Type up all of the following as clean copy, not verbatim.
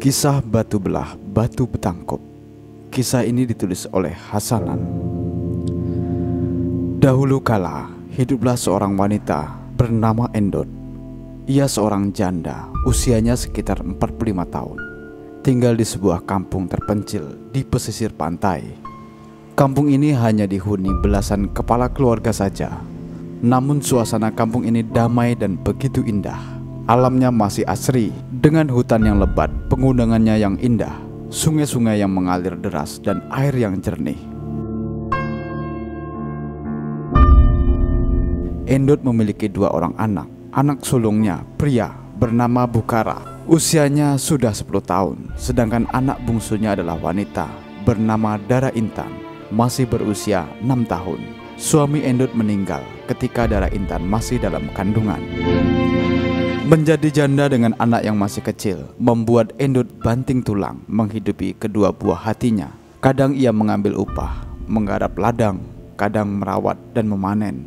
Kisah Batu Belah Batu Betangkup. Kisah ini ditulis oleh Hasanan. Dahulu kala, hiduplah seorang wanita bernama Endot. Ia seorang janda, usianya sekitar 45 tahun. Tinggal di sebuah kampung terpencil di pesisir pantai. Kampung ini hanya dihuni belasan kepala keluarga saja. Namun suasana kampung ini damai dan begitu indah. Alamnya masih asri, dengan hutan yang lebat, pegunungannya yang indah, sungai-sungai yang mengalir deras, dan air yang jernih. Endot memiliki 2 orang anak. Anak sulungnya, pria, bernama Bukara. Usianya sudah 10 tahun, sedangkan anak bungsunya adalah wanita, bernama Dara Intan, masih berusia 6 tahun. Suami Endot meninggal ketika Dara Intan masih dalam kandungan. Menjadi janda dengan anak yang masih kecil membuat Endot banting tulang menghidupi kedua buah hatinya. Kadang ia mengambil upah, menggarap ladang, kadang merawat dan memanen.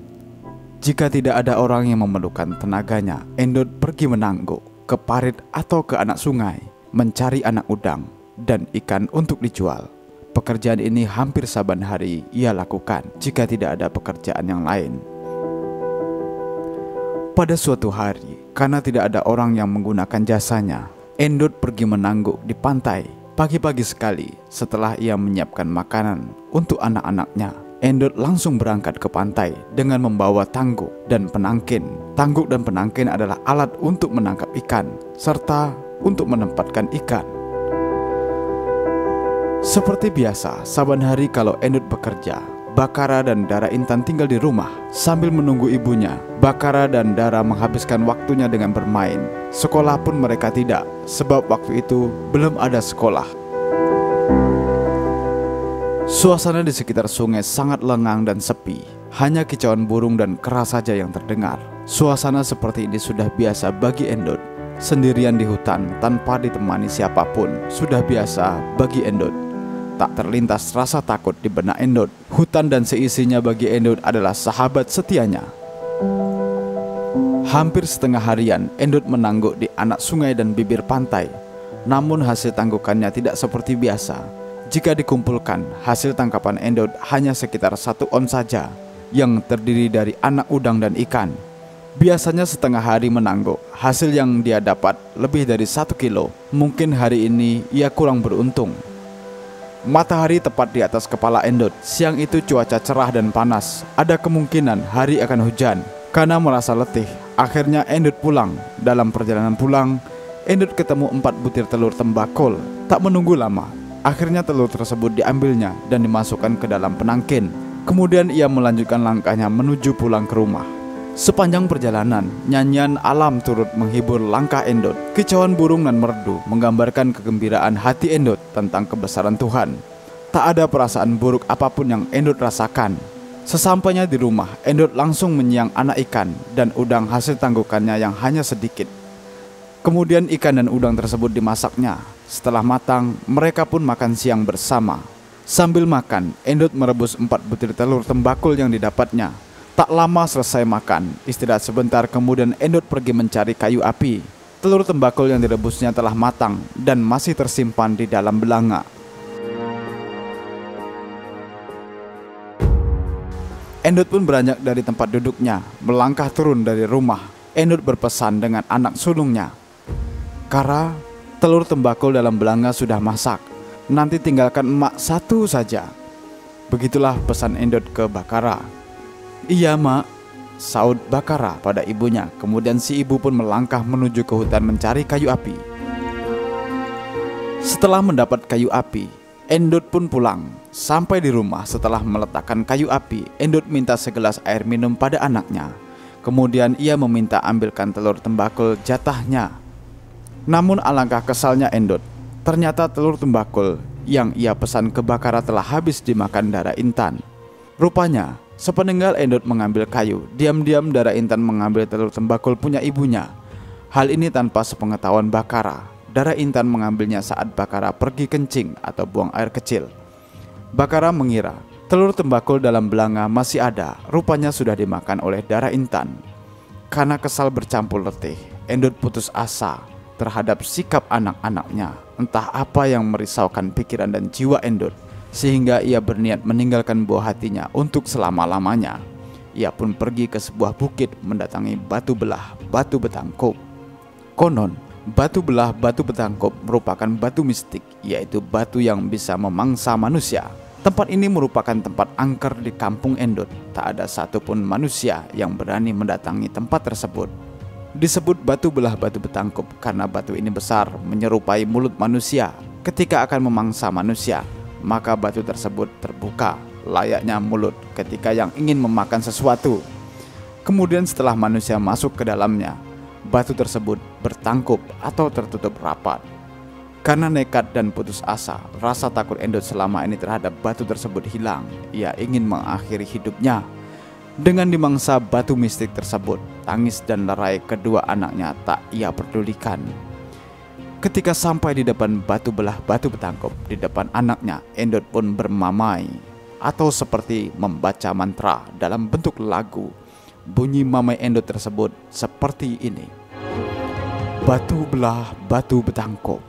Jika tidak ada orang yang memerlukan tenaganya, Endot pergi menangguk ke parit atau ke anak sungai, mencari anak udang dan ikan untuk dijual. Pekerjaan ini hampir saban hari ia lakukan jika tidak ada pekerjaan yang lain. Pada suatu hari, karena tidak ada orang yang menggunakan jasanya, Endot pergi menangguk di pantai. Pagi-pagi sekali, setelah ia menyiapkan makanan untuk anak-anaknya, Endot langsung berangkat ke pantai dengan membawa tangguk dan penangkin. Tangguk dan penangkin adalah alat untuk menangkap ikan, serta untuk menempatkan ikan. Seperti biasa, saban hari kalau Endot bekerja, Bakara dan Dara Intan tinggal di rumah. Sambil menunggu ibunya, Bakara dan Dara menghabiskan waktunya dengan bermain. Sekolah pun mereka tidak, sebab waktu itu belum ada sekolah. Suasana di sekitar sungai sangat lengang dan sepi. Hanya kicauan burung dan kera saja yang terdengar. Suasana seperti ini sudah biasa bagi Endot. Sendirian di hutan tanpa ditemani siapapun sudah biasa bagi Endot. Tak terlintas rasa takut di benak Endot. Hutan dan seisinya bagi Endot adalah sahabat setianya. Hampir setengah harian Endot menangguk di anak sungai dan bibir pantai. Namun hasil tanggukannya tidak seperti biasa. Jika dikumpulkan, hasil tangkapan Endot hanya sekitar 1 on saja, yang terdiri dari anak udang dan ikan. Biasanya setengah hari menangguk, hasil yang dia dapat lebih dari 1 kilo. Mungkin hari ini ia kurang beruntung. Matahari tepat di atas kepala Endot. Siang itu cuaca cerah dan panas. Ada kemungkinan hari akan hujan. Karena merasa letih, akhirnya Endot pulang. Dalam perjalanan pulang, Endot ketemu 4 butir telur tembakol. Tak menunggu lama, akhirnya telur tersebut diambilnya dan dimasukkan ke dalam penangkin. Kemudian ia melanjutkan langkahnya menuju pulang ke rumah. Sepanjang perjalanan, nyanyian alam turut menghibur langkah Endot. Kicauan burung dan merdu menggambarkan kegembiraan hati Endot tentang kebesaran Tuhan. Tak ada perasaan buruk apapun yang Endot rasakan. Sesampainya di rumah, Endot langsung menyiang anak ikan dan udang hasil tanggukannya yang hanya sedikit. Kemudian ikan dan udang tersebut dimasaknya. Setelah matang, mereka pun makan siang bersama. Sambil makan, Endot merebus 4 butir telur tembakul yang didapatnya. Tak lama selesai makan, istirahat sebentar, kemudian Endot pergi mencari kayu api. Telur tembakul yang direbusnya telah matang dan masih tersimpan di dalam belanga. Endot pun beranjak dari tempat duduknya, melangkah turun dari rumah. Endot berpesan dengan anak sulungnya, "Kara, telur tembakul dalam belanga sudah masak. Nanti tinggalkan emak 1 saja." Begitulah pesan Endot ke Bakara. "Iya, Mak," saud Bakara pada ibunya. Kemudian si ibu pun melangkah menuju ke hutan mencari kayu api. Setelah mendapat kayu api, Endot pun pulang. Sampai di rumah, setelah meletakkan kayu api, Endot minta segelas air minum pada anaknya. Kemudian ia meminta ambilkan telur tembakul jatahnya. Namun alangkah kesalnya Endot. Ternyata telur tembakul yang ia pesan ke Bakara telah habis dimakan Dara Intan. Rupanya, sepeninggal Endot mengambil kayu, diam-diam Dara Intan mengambil telur tembakul punya ibunya. Hal ini tanpa sepengetahuan Bakara. Dara Intan mengambilnya saat Bakara pergi kencing atau buang air kecil. Bakara mengira telur tembakul dalam belanga masih ada, rupanya sudah dimakan oleh Dara Intan. Karena kesal bercampur letih, Endot putus asa. terhadap sikap anak-anaknya. Entah apa yang merisaukan pikiran dan jiwa Endut, sehingga ia berniat meninggalkan buah hatinya untuk selama-lamanya. Ia pun pergi ke sebuah bukit mendatangi batu belah batu betangkup. Konon, batu belah batu betangkup merupakan batu mistik, yaitu batu yang bisa memangsa manusia. Tempat ini merupakan tempat angker di kampung Endut. Tak ada satupun manusia yang berani mendatangi tempat tersebut. Disebut batu belah batu betangkup karena batu ini besar, menyerupai mulut manusia. Ketika akan memangsa manusia, maka batu tersebut terbuka layaknya mulut ketika yang ingin memakan sesuatu. Kemudian setelah manusia masuk ke dalamnya, batu tersebut bertangkup atau tertutup rapat. Karena nekat dan putus asa, rasa takut Endut selama ini terhadap batu tersebut hilang. Ia ingin mengakhiri hidupnya dengan dimangsa batu mistik tersebut. Tangis dan lerai kedua anaknya tak ia pedulikan. Ketika sampai di depan batu belah batu betangkup, di depan anaknya, Endut pun bermamai atau seperti membaca mantra dalam bentuk lagu. Bunyi mamai Endut tersebut seperti ini: batu belah batu betangkup,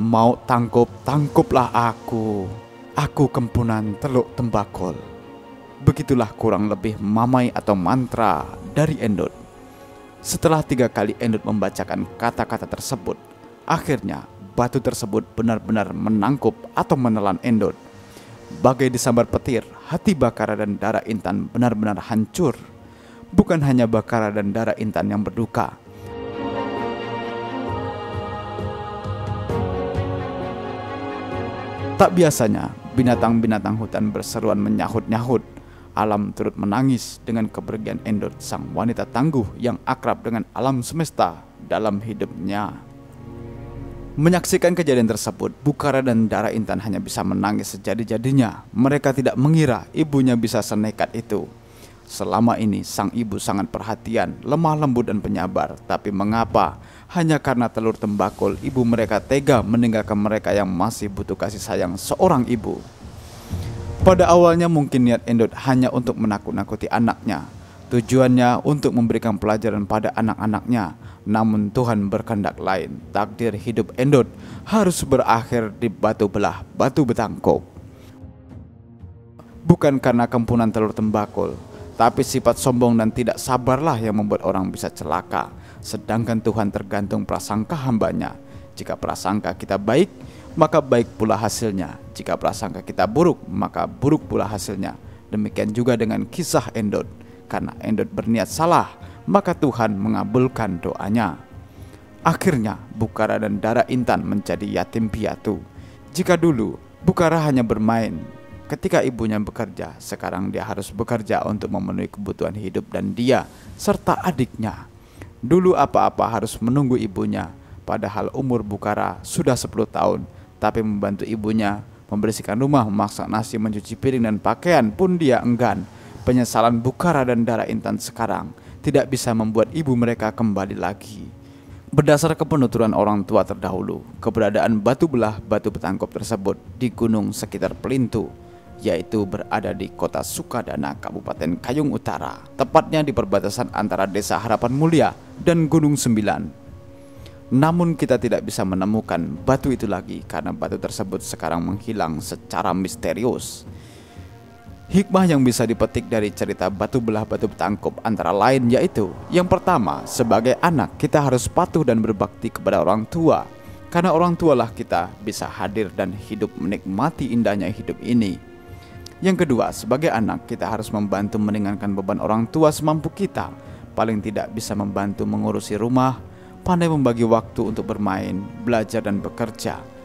mau tangkup tangkuplah aku kempunan teluk tembakul. Begitulah kurang lebih mamai atau mantra dari Endut. Setelah 3 kali Endut membacakan kata-kata tersebut, akhirnya batu tersebut benar-benar menangkup atau menelan Endut. Bagai disambar petir, hati Bakara dan Dara Intan benar-benar hancur. Bukan hanya Bakara dan Dara Intan yang berduka. Tak biasanya binatang-binatang hutan berseruan menyahut-nyahut. Alam turut menangis dengan kepergian Endut, sang wanita tangguh yang akrab dengan alam semesta dalam hidupnya. Menyaksikan kejadian tersebut, Bukara dan Dara Intan hanya bisa menangis sejadi-jadinya. Mereka tidak mengira ibunya bisa senekat itu. Selama ini sang ibu sangat perhatian, lemah lembut dan penyabar. Tapi mengapa? Hanya karena telur tembakul, ibu mereka tega meninggalkan mereka yang masih butuh kasih sayang seorang ibu. Pada awalnya mungkin niat Endut hanya untuk menakut-nakuti anaknya. Tujuannya untuk memberikan pelajaran pada anak-anaknya. Namun Tuhan berkehendak lain. Takdir hidup Endut harus berakhir di batu belah batu betangkup. Bukan karena kempunan telur tembakul, tapi sifat sombong dan tidak sabarlah yang membuat orang bisa celaka. Sedangkan Tuhan tergantung prasangka hambanya. Jika prasangka kita baik, maka baik pula hasilnya. Jika prasangka kita buruk, maka buruk pula hasilnya. Demikian juga dengan kisah Endut. Karena Endut berniat salah, maka Tuhan mengabulkan doanya. Akhirnya Bukara dan Dara Intan menjadi yatim piatu. Jika dulu Bukara hanya bermain ketika ibunya bekerja, sekarang dia harus bekerja untuk memenuhi kebutuhan hidup dan dia serta adiknya. Dulu apa-apa harus menunggu ibunya, padahal umur Bukara sudah 10 tahun, tapi membantu ibunya membersihkan rumah, memasak nasi, mencuci piring dan pakaian pun dia enggan. Penyesalan Bukara dan Dara Intan sekarang tidak bisa membuat ibu mereka kembali lagi. Berdasar kepenuturan orang tua terdahulu, keberadaan batu belah batu betangkup tersebut di gunung sekitar Pelintu, yaitu berada di kota Sukadana, Kabupaten Kayung Utara, tepatnya di perbatasan antara Desa Harapan Mulia dan Gunung Sembilan. Namun kita tidak bisa menemukan batu itu lagi karena batu tersebut sekarang menghilang secara misterius. Hikmah yang bisa dipetik dari cerita batu belah batu betangkup antara lain yaitu: yang pertama, sebagai anak kita harus patuh dan berbakti kepada orang tua. Karena orang tualah kita bisa hadir dan hidup menikmati indahnya hidup ini. Yang kedua, sebagai anak kita harus membantu meringankan beban orang tua semampu kita. Paling tidak bisa membantu mengurusi rumah, pandai membagi waktu untuk bermain, belajar dan bekerja.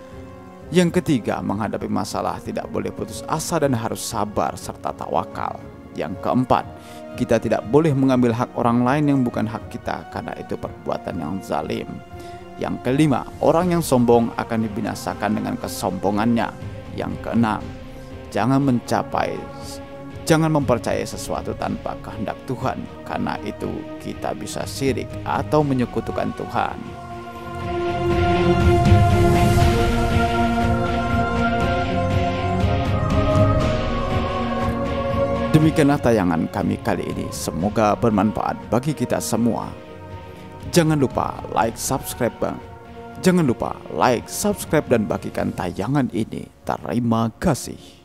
Yang ketiga, menghadapi masalah tidak boleh putus asa dan harus sabar serta tawakal. Yang keempat, kita tidak boleh mengambil hak orang lain yang bukan hak kita karena itu perbuatan yang zalim. Yang kelima, orang yang sombong akan dibinasakan dengan kesombongannya. Yang keenam, jangan mempercayai sesuatu tanpa kehendak Tuhan, karena itu kita bisa syirik atau menyekutukan Tuhan. Demikianlah tayangan kami kali ini. Semoga bermanfaat bagi kita semua. Jangan lupa like, subscribe, Jangan lupa like, subscribe, dan bagikan tayangan ini. Terima kasih.